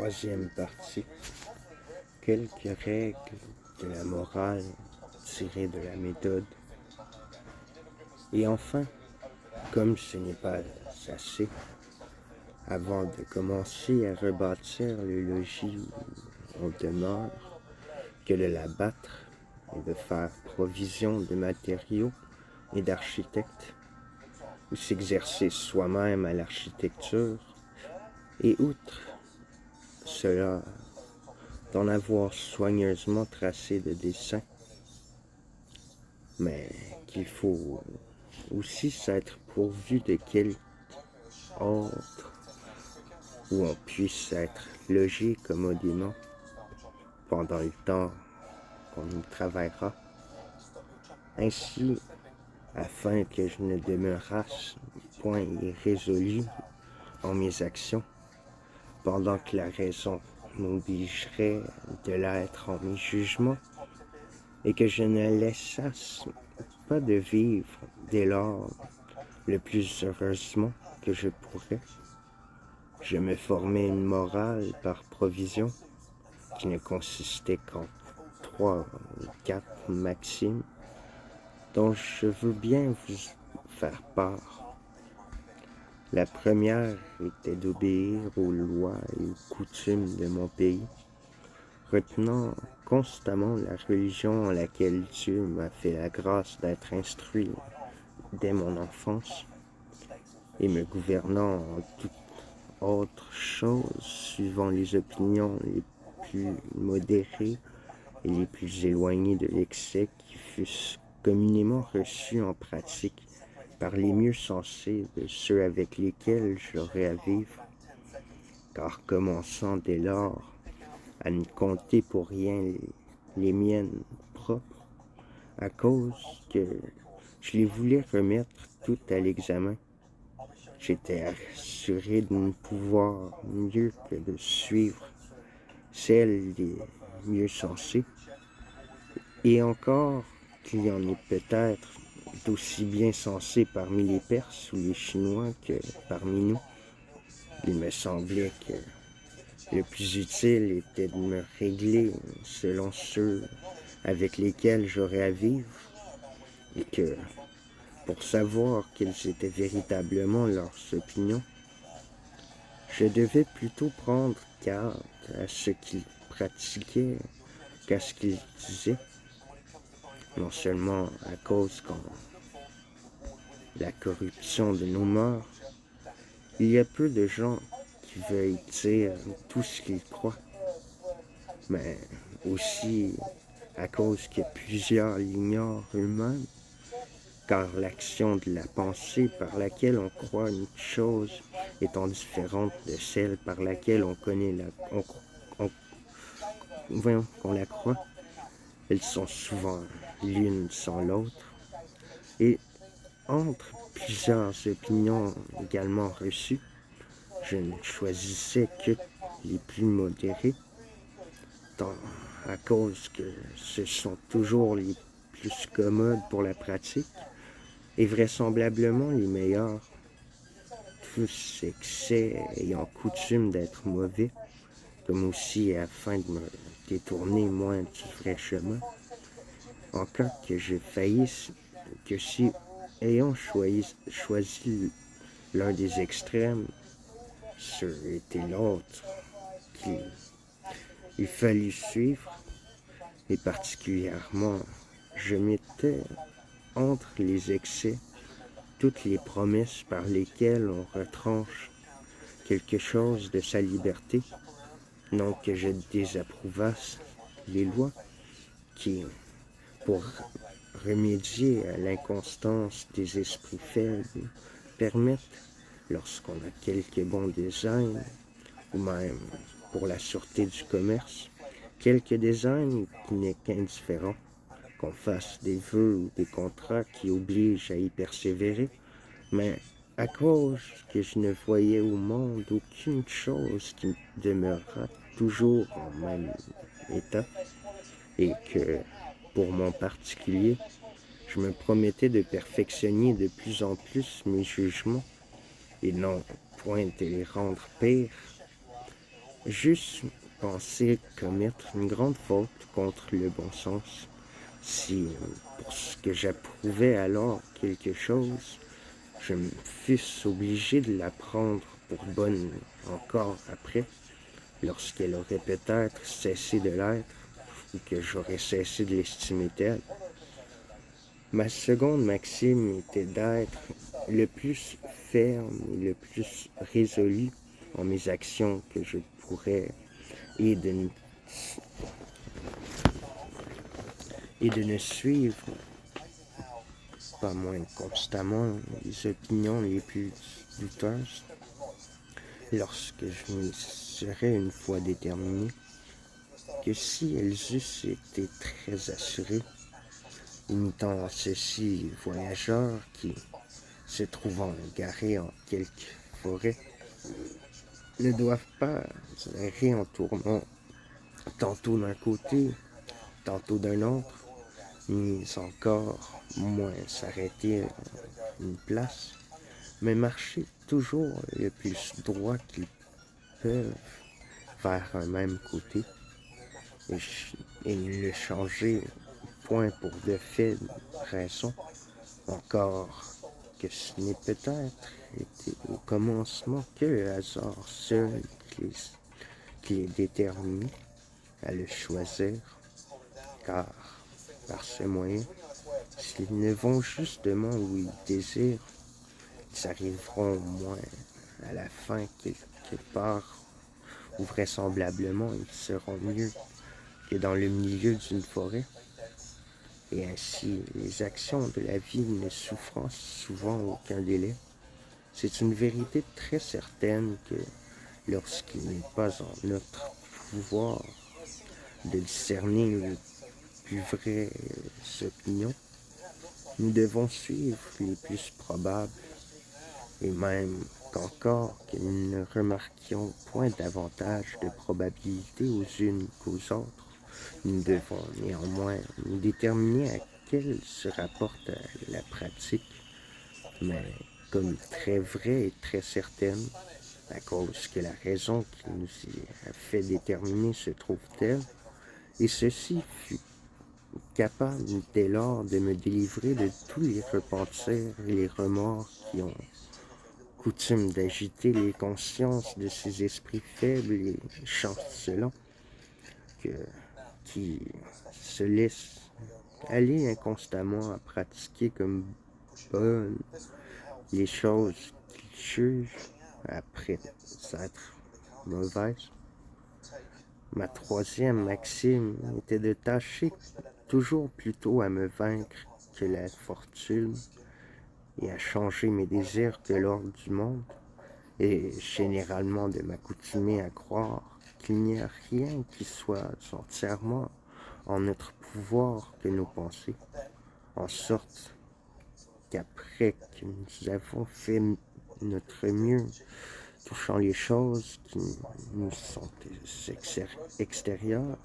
Troisième partie. Quelques règles de la morale tirées de la méthode. Et enfin, comme ce n'est pas assez, avant de commencer à rebâtir le logis où on demeure, que de la battre et de faire provision de matériaux et d'architectes, ou s'exercer soi-même à l'architecture, et outre cela, d'en avoir soigneusement tracé de dessins, mais qu'il faut aussi s'être pourvu de quelque ordre où on puisse être logé commodément pendant le temps qu'on y travaillera. Ainsi, afin que je ne demeurasse point irrésolu en mes actions, pendant que la raison m'obligerait de l'être en mes jugements, et que je ne laissasse pas de vivre dès lors le plus heureusement que je pourrais. Je me formais une morale par provision qui ne consistait qu'en 3 ou 4 maximes dont je veux bien vous faire part. La première était d'obéir aux lois et aux coutumes de mon pays, retenant constamment la religion en laquelle Dieu m'a fait la grâce d'être instruit dès mon enfance, et me gouvernant en toute autre chose suivant les opinions les plus modérées et les plus éloignées de l'excès qui fussent communément reçues en pratique par les mieux sensés de ceux avec lesquels j'aurais à vivre, car commençant dès lors à ne compter pour rien les miennes propres, à cause que je les voulais remettre toutes à l'examen, j'étais assuré de ne pouvoir mieux que de suivre celles des mieux sensés, et encore qu'il y en ait peut-être d'aussi bien sensés parmi les Perses ou les Chinois que parmi nous. Il me semblait que le plus utile était de me régler selon ceux avec lesquels j'aurais à vivre, et que, pour savoir quelles étaient véritablement leurs opinions, je devais plutôt prendre garde à ce qu'ils pratiquaient qu'à ce qu'ils disaient, non seulement à cause de la corruption de nos mœurs, il y a peu de gens qui veuillent dire tout ce qu'ils croient, mais aussi à cause que plusieurs l'ignorent eux-mêmes, car l'action de la pensée par laquelle on croit une chose étant différente de celle par laquelle on connaît qu'on la croit, elles sont souvent l'une sans l'autre, et entre plusieurs opinions également reçues, je ne choisissais que les plus modérées, à cause que ce sont toujours les plus commodes pour la pratique et vraisemblablement les meilleurs, tous excès ayant coutume d'être mauvais, comme aussi afin de me détourner moins du vrai chemin. En cas que je faillisse, que si, ayant choisi l'un des extrêmes, ce était l'autre qu'il fallut suivre, et particulièrement, je mettais entre les excès toutes les promesses par lesquelles on retranche quelque chose de sa liberté, non que je désapprouvasse les lois qui, pour remédier à l'inconstance des esprits faibles, permettent, lorsqu'on a quelque bon design, ou même pour la sûreté du commerce, quelque design qui n'est qu'indifférent, qu'on fasse des vœux ou des contrats qui obligent à y persévérer, mais à cause que je ne voyais au monde aucune chose qui demeurera toujours en même état, et que, pour mon particulier, je me promettais de perfectionner de plus en plus mes jugements, et non point de les rendre pires, juste penser commettre une grande faute contre le bon sens. Si, pour ce que j'approuvais alors quelque chose, je me fusse obligé de la prendre pour bonne encore après, lorsqu'elle aurait peut-être cessé de l'être, ou que j'aurais cessé de l'estimer telle. Ma seconde maxime était d'être le plus ferme et le plus résolu en mes actions que je pourrais et de ne suivre pas moins constamment les opinions les plus douteuses lorsque je me serais une fois déterminé que si elles eussent été très assurées, imitant ceux-ci voyageurs qui, se trouvant garés en quelque forêt, ne doivent pas errer en tournant tantôt d'un côté, tantôt d'un autre, ni encore moins s'arrêter à une place, mais marcher toujours le plus droit qu'ils peuvent vers un même côté, et ne le changer point pour de fait raison, encore que ce n'est peut-être été au commencement que le hasard seul qui les détermine à le choisir, car par ce moyen, s'ils ne vont justement où ils désirent, ils arriveront au moins à la fin quelque part où vraisemblablement ils seront mieux que dans le milieu d'une forêt. Et ainsi, les actions de la vie ne souffrant souvent aucun délai, c'est une vérité très certaine que lorsqu'il n'est pas en notre pouvoir de discerner les plus vraies opinions, nous devons suivre les plus probables, et même qu'encore que nous ne remarquions point davantage de probabilités aux unes qu'aux autres, nous devons néanmoins nous déterminer à quelle se rapporte à la pratique, mais comme très vraie et très certaine, à cause que la raison qui nous y a fait déterminer se trouve telle, et ceci fut capable dès lors de me délivrer de tous les repentirs et les remords qui ont coutume d'agiter les consciences de ces esprits faibles et chancelants qui se laissent aller inconstamment à pratiquer comme bonnes les choses qu'ils jugent après être mauvaises. Ma troisième maxime était de tâcher toujours plutôt à me vaincre que la fortune et à changer mes désirs que l'ordre du monde, et généralement de m'accoutumer à croire qu'il n'y a rien qui soit entièrement en notre pouvoir que nos pensées, en sorte qu'après que nous avons fait notre mieux touchant les choses qui nous sont extérieures,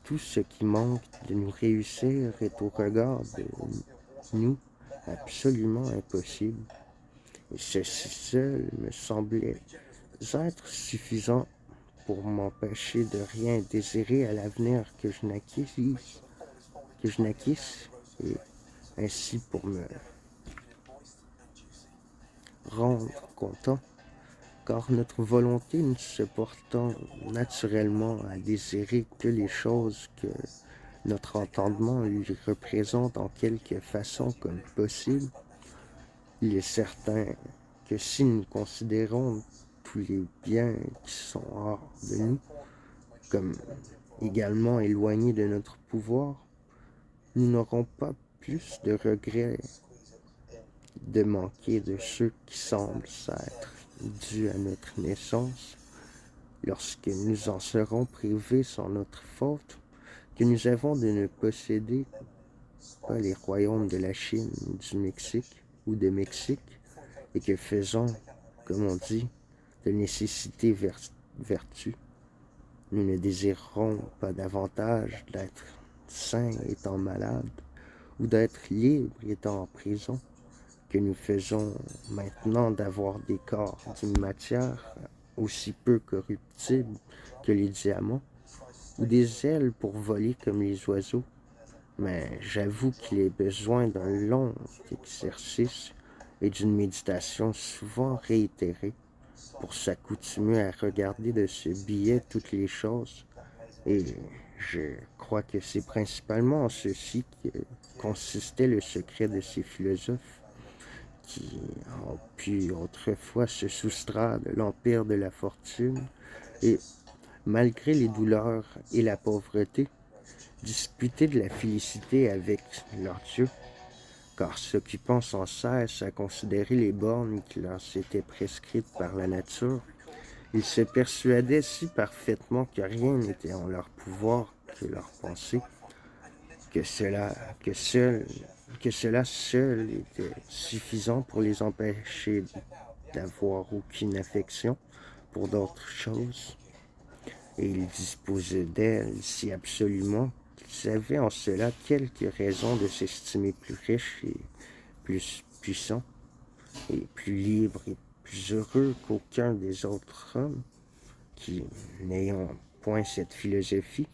tout ce qui manque de nous réussir est au regard de nous absolument impossible. Et ceci seul me semblait être suffisant pour m'empêcher de rien désirer à l'avenir que je naquisse, et ainsi pour me rendre content, car notre volonté ne se portant naturellement à désirer que les choses que notre entendement lui représente en quelque façon comme possible, il est certain que si nous considérons tous les biens qui sont hors de nous comme également éloignés de notre pouvoir, nous n'aurons pas plus de regrets de manquer de ceux qui semblent être dus à notre naissance, lorsque nous en serons privés sans notre faute, que nous avons de ne posséder pas les royaumes de la Chine ou du Mexique ou de Mexique, et que faisons, comme on dit, de nécessité vertu. Nous ne désirerons pas davantage d'être saints étant malades, ou d'être libres étant en prison, que nous faisons maintenant d'avoir des corps d'une matière aussi peu corruptibles que les diamants, ou des ailes pour voler comme les oiseaux. Mais j'avoue qu'il est besoin d'un long exercice et d'une méditation souvent réitérée pour s'accoutumer à regarder de ce biais toutes les choses. Et je crois que c'est principalement en ceci que consistait le secret de ces philosophes qui ont pu autrefois se soustraire de l'empire de la fortune et, malgré les douleurs et la pauvreté, disputer de la félicité avec leur Dieu, car s'occupant sans cesse à considérer les bornes qui leur étaient prescrites par la nature, ils se persuadaient si parfaitement que rien n'était en leur pouvoir que leur pensée, que cela seul était suffisant pour les empêcher d'avoir aucune affection pour d'autres choses. Et ils disposaient d'elles si absolument qu'ils avaient en cela quelques raisons de s'estimer plus riches et plus puissants, et plus libres et plus heureux qu'aucun des autres hommes, qui, n'ayant point cette philosophie,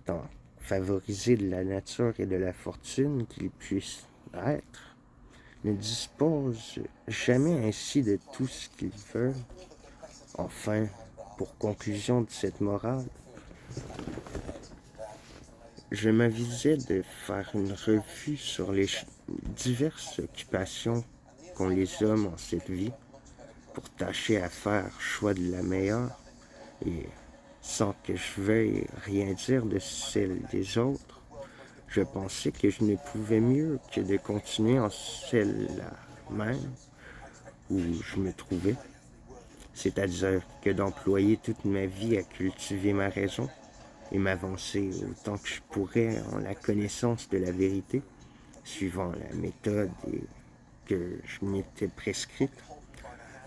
tant favorisée de la nature et de la fortune qu'ils puissent être, ne disposent jamais ainsi de tout ce qu'ils veulent. Enfin, pour conclusion de cette morale, je m'avisais de faire une revue sur les diverses occupations qu'ont les hommes en cette vie pour tâcher à faire choix de la meilleure et sans que je veuille rien dire de celle des autres, je pensais que je ne pouvais mieux que de continuer en celle-là même où je me trouvais, c'est-à-dire que d'employer toute ma vie à cultiver ma raison et m'avancer autant que je pourrais en la connaissance de la vérité, suivant la méthode que je m'étais prescrite.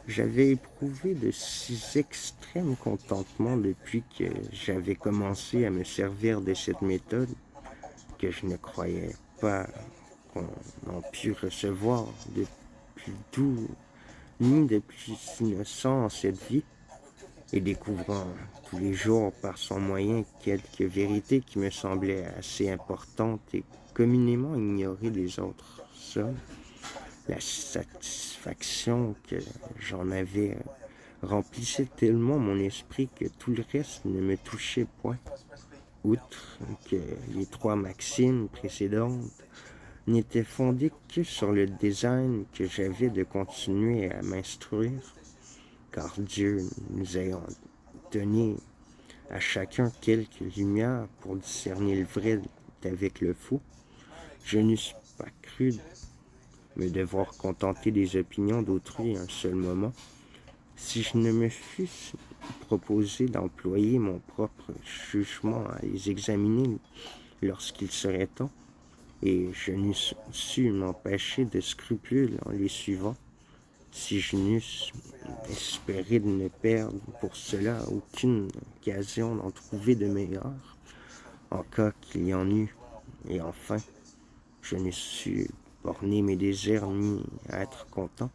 J'avais éprouvé de si extrêmes contentements depuis que j'avais commencé à me servir de cette méthode que je ne croyais pas qu'on en pût recevoir de plus doux ni de plus innocent en cette vie, et découvrant tous les jours par son moyen quelques vérités qui me semblaient assez importantes et communément ignorées des autres hommes, la satisfaction que j'en avais remplissait tellement mon esprit que tout le reste ne me touchait point, outre que les 3 maximes précédentes n'étaient fondées que sur le design que j'avais de continuer à m'instruire, car Dieu nous ayant donné à chacun quelques lumières pour discerner le vrai d'avec le faux, je n'eusse pas cru me devoir contenter des opinions d'autrui un seul moment, si je ne me fusse proposé d'employer mon propre jugement à les examiner lorsqu'il serait temps, et je n'eusse su m'empêcher de scrupules en les suivant, si je n'eusse espéré de ne perdre pour cela aucune occasion d'en trouver de meilleure, en cas qu'il y en eût. Et enfin, je n'eusse su borner mes désirs ni être content,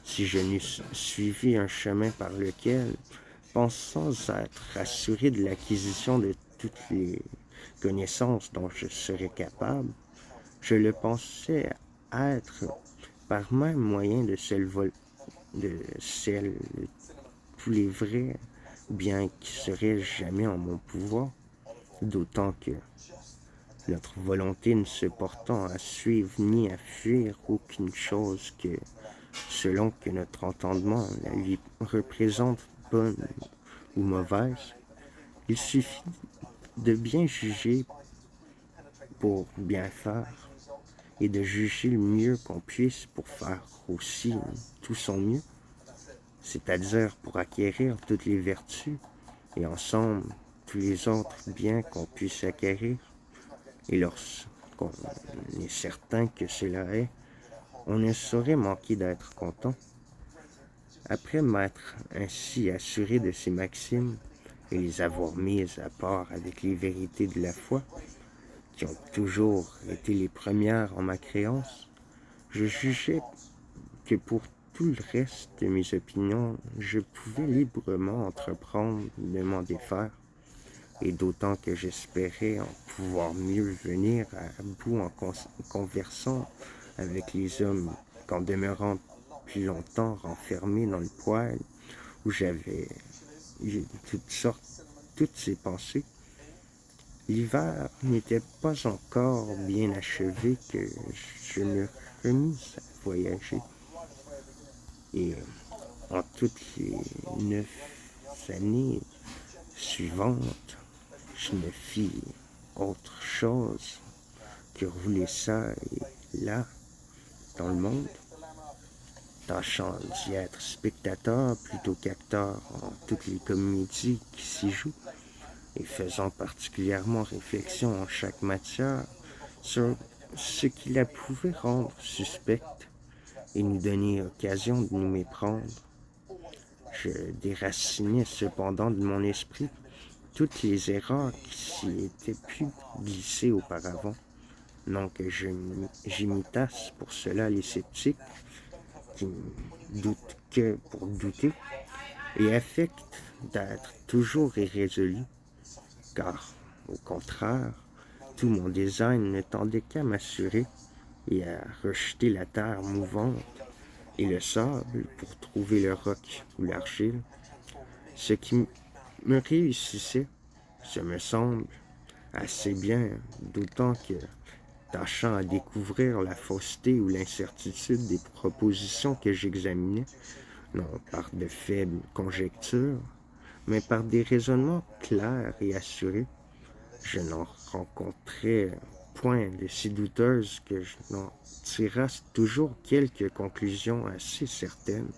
si je n'eusse suivi un chemin par lequel, pensant être assuré de l'acquisition de toutes les connaissances dont je serais capable, je le pensais être par même moyen de tous les vrais biens qui seraient jamais en mon pouvoir, d'autant que notre volonté ne se portant à suivre ni à fuir aucune chose que selon que notre entendement la lui représente bonne ou mauvaise, il suffit de bien juger pour bien faire et de juger le mieux qu'on puisse pour faire aussi tout son mieux, c'est-à-dire pour acquérir toutes les vertus et ensemble tous les autres biens qu'on puisse acquérir. Et lorsqu'on est certain que cela est, on ne saurait manquer d'être content. Après m'être ainsi assuré de ces maximes et les avoir mises à part avec les vérités de la foi, qui ont toujours été les premières en ma créance, je jugeais que pour tout le reste de mes opinions, je pouvais librement entreprendre de m'en défaire, et d'autant que j'espérais en pouvoir mieux venir à bout en conversant avec les hommes qu'en demeurant plus longtemps renfermé dans le poêle où j'avais eu toutes ces pensées. L'hiver n'était pas encore bien achevé que je me remis à voyager. Et en toutes les 9 années suivantes, je ne fis autre chose que rouler ça et là dans le monde, tâchant d'y être spectateur plutôt qu'acteur en toutes les comédies qui s'y jouent, et faisant particulièrement réflexion en chaque matière sur ce qui la pouvait rendre suspecte et nous donner occasion de nous méprendre. Je déracinais cependant de mon esprit toutes les erreurs qui s'y étaient pu glisser auparavant. Non que j'imitasse pour cela les sceptiques, qui ne doutent que pour douter, et affectent d'être toujours irrésolus, car, au contraire, tout mon design ne tendait qu'à m'assurer et à rejeter la terre mouvante et le sable pour trouver le roc ou l'argile. Ce qui me réussissait, ce me semble, assez bien, d'autant que, tâchant à découvrir la fausseté ou l'incertitude des propositions que j'examinais, non par de faibles conjectures, mais par des raisonnements clairs et assurés, je n'en rencontrais point de si douteuses que je n'en tirasse toujours quelques conclusions assez certaines,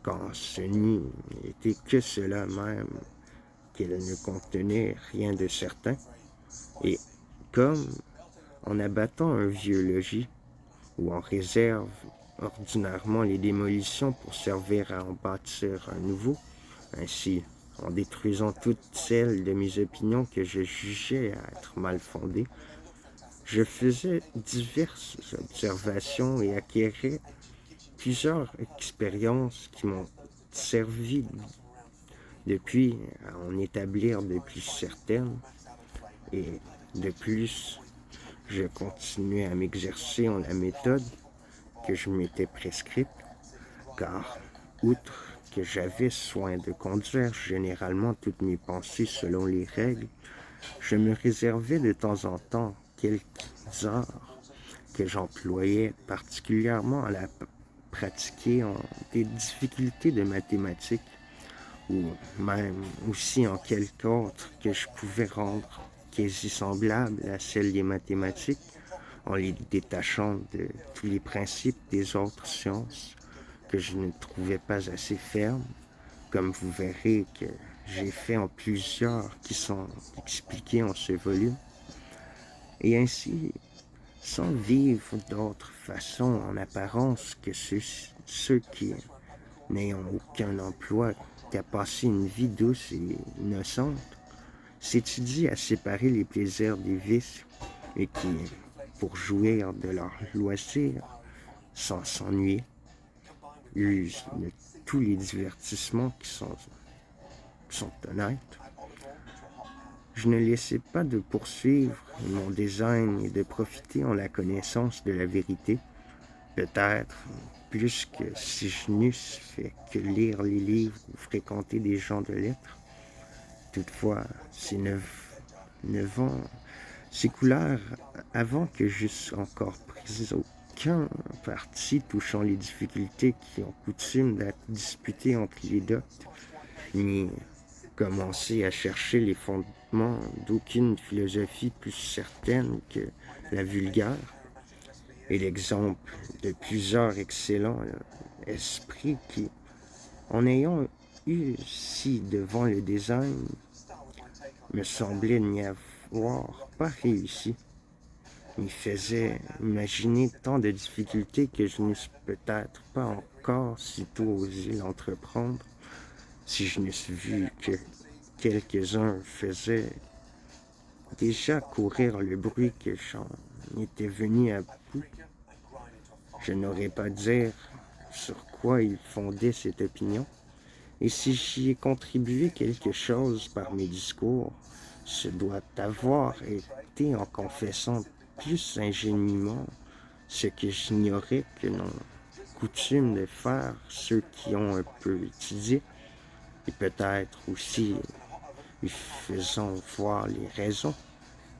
quand ce n'eût été que cela même, qu'elle ne contenait rien de certain, et comme, en abattant un vieux logis, où on réserve ordinairement les démolitions pour servir à en bâtir un nouveau, ainsi en détruisant toutes celles de mes opinions que je jugeais être mal fondées, je faisais diverses observations et acquérais plusieurs expériences qui m'ont servi depuis à en établir de plus certaines, et de plus, je continuais à m'exercer en la méthode que je m'étais prescrite, car, outre que j'avais soin de conduire généralement toutes mes pensées selon les règles, je me réservais de temps en temps quelques heures que j'employais particulièrement à la pratiquer en des difficultés de mathématiques, ou même aussi en quelque autre que je pouvais rendre quasi semblable à celle des mathématiques, en les détachant de tous les principes des autres sciences que je ne trouvais pas assez fermes, comme vous verrez que j'ai fait en plusieurs qui sont expliqués en ce volume, et ainsi, sans vivre d'autre façon en apparence que ceux qui, n'ayant aucun emploi qu'à passer une vie douce et innocente, s'étudient à séparer les plaisirs des vices et qui, pour jouir de leur loisir, sans s'ennuyer, usent de tous les divertissements qui sont honnêtes. Je ne laissais pas de poursuivre mon design et de profiter en la connaissance de la vérité, peut-être plus que si je n'eusse fait que lire les livres ou fréquenter des gens de lettres. Toutefois, ces 9 ans s'écoulèrent avant que j'eusse encore pris aucun parti touchant les difficultés qui ont coutume d'être disputées entre les doctes, ni commencé à chercher les fondements d'aucune philosophie plus certaine que la vulgaire, et l'exemple de plusieurs excellents esprits qui, en ayant eu si devant le design, me semblaient n'y avoir pas réussi, m'y faisaient imaginer tant de difficultés que je n'eusse peut-être pas encore sitôt osé l'entreprendre, si je n'eusse vu que quelques-uns faisaient déjà courir le bruit que j'en étais venu à bout. Je n'aurais pas dire sur quoi il fondait cette opinion, et si j'y ai contribué quelque chose par mes discours, ce doit avoir été en confessant plus ingénument ce que j'ignorais que n'ont coutume de faire ceux qui ont un peu étudié, et peut-être aussi lui faisant voir les raisons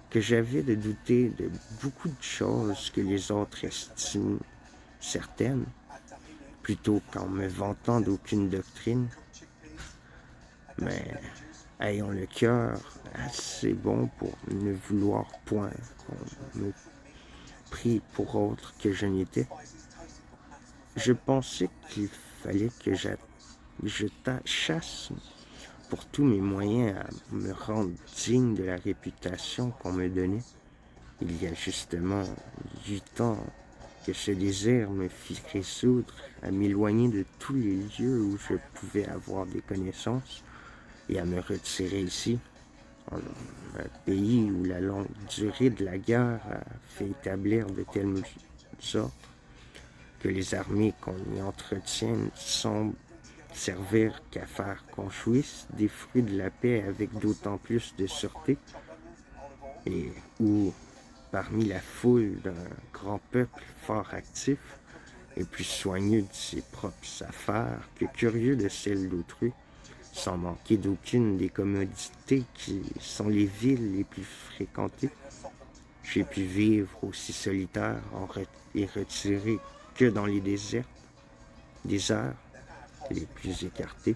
que j'avais de douter de beaucoup de choses que les autres estiment certaines, plutôt qu'en me vantant d'aucune doctrine. Mais ayant le cœur assez bon pour ne vouloir point qu'on me prit pour autre que je n'étais, je pensais qu'il fallait que je chasse pour tous mes moyens à me rendre digne de la réputation qu'on me donnait. Il y a justement 8 ans que ce désir me fit résoudre à m'éloigner de tous les lieux où je pouvais avoir des connaissances et à me retirer ici, en un pays où la longue durée de la guerre a fait établir de telles ordres que les armées qu'on y entretient ne semblent servir qu'à faire qu'on jouisse des fruits de la paix avec d'autant plus de sûreté, et où, parmi la foule d'un grand peuple fort actif et plus soigneux de ses propres affaires que curieux de celles d'autrui, sans manquer d'aucune des commodités qui sont les villes les plus fréquentées, j'ai pu vivre aussi solitaire et retiré que dans les déserts les plus écartés.